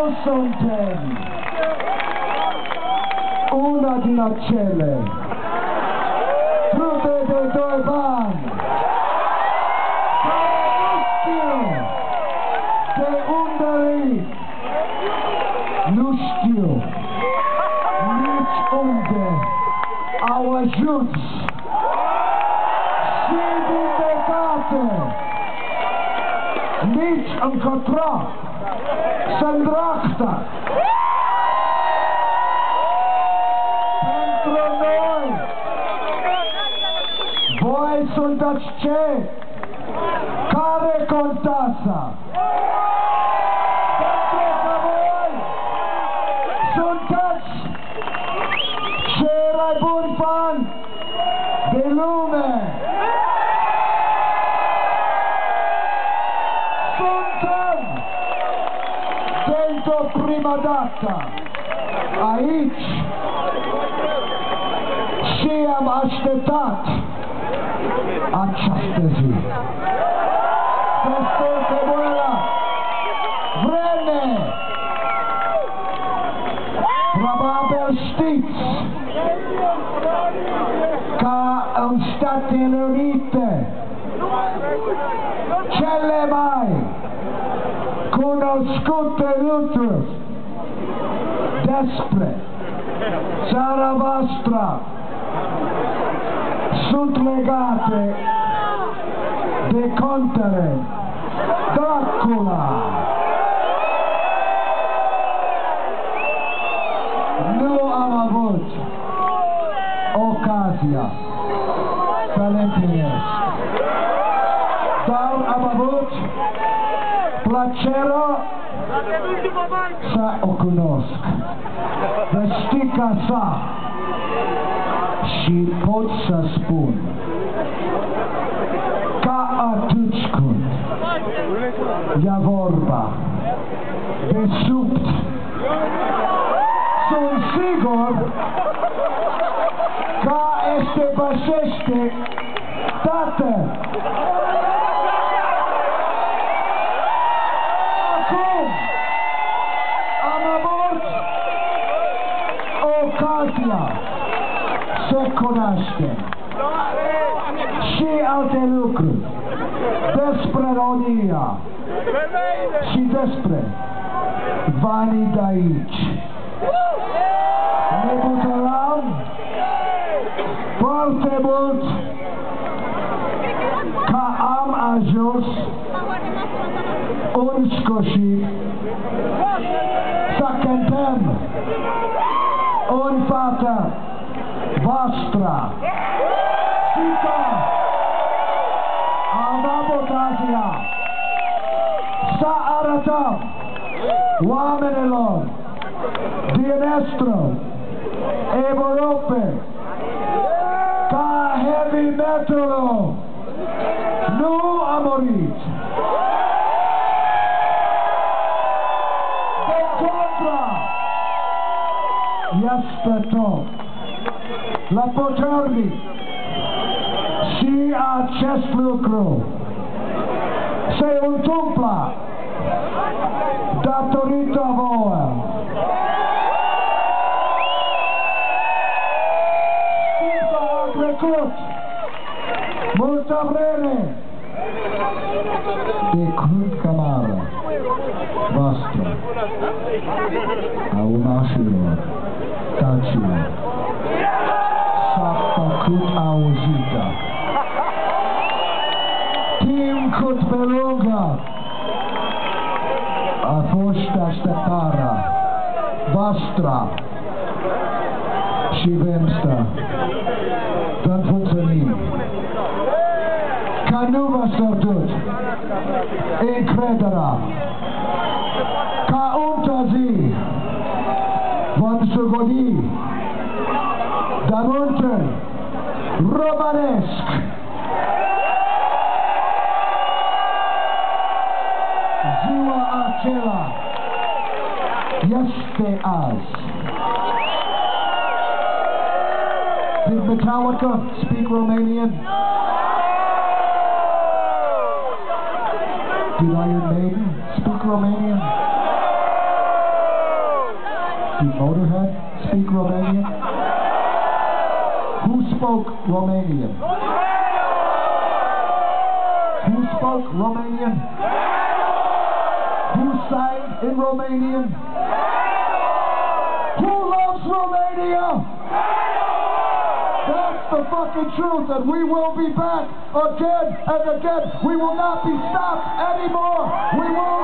Nu suntem una din acele trute de doi bani care nu știu de unde vin, nu știu nici unde au ajuns și din păcate nici încotro se îndreaptă. Pentru noi, voi sunteți cei care contează. Pentru că voi sunteți cei mai buni fani de lume. Suntem pentru prima dată aici și am așteptat această zi. Destul de bună vreme. Probabil știți că în Statele Unite cele mai cunoscute lucruri despre țara voastră sunt legate de contele Dracula. Nu am avut ocazia să le întâlnesc, dar am avut plăcerea să o cunosc, vestica sa, și pot să spun că atunci când e vorba de subt, sunt sigur că este pășește Tatăl. Acum am avut ocazia să cunoaștem și alte lucruri despre România și despre banii de aici. Ne bucurăm foarte mult că am ajuns în sfârșit să cântăm în fața voastră și că am avut ocazia să arătăm oamenilor din estul Europei că heavy metal-ul nu a murit. De contra, este tot la puternic și acest lucru se întâmplă datorită vouă. Știu că a trecut multă vreme de când camara voastră a unașilor, tacilor s-a făcut auzită. Timp cât pe lungă a fost așteptarea voastră și vrem să vă mulțumim că nu v-a sărdut încrederea că într-o zi vom sugodi Danuntul romanesc. Ziua acela este azi. Did Metallica speak Romanian? Did Iron Maiden speak Romanian? Did Motorhead speak Romanian? Who spoke Romanian? Who spoke Romanian? Who sang in Romanian? Who loves Romania? That's the fucking truth, and we will be back again and again. We will not be stopped anymore. We will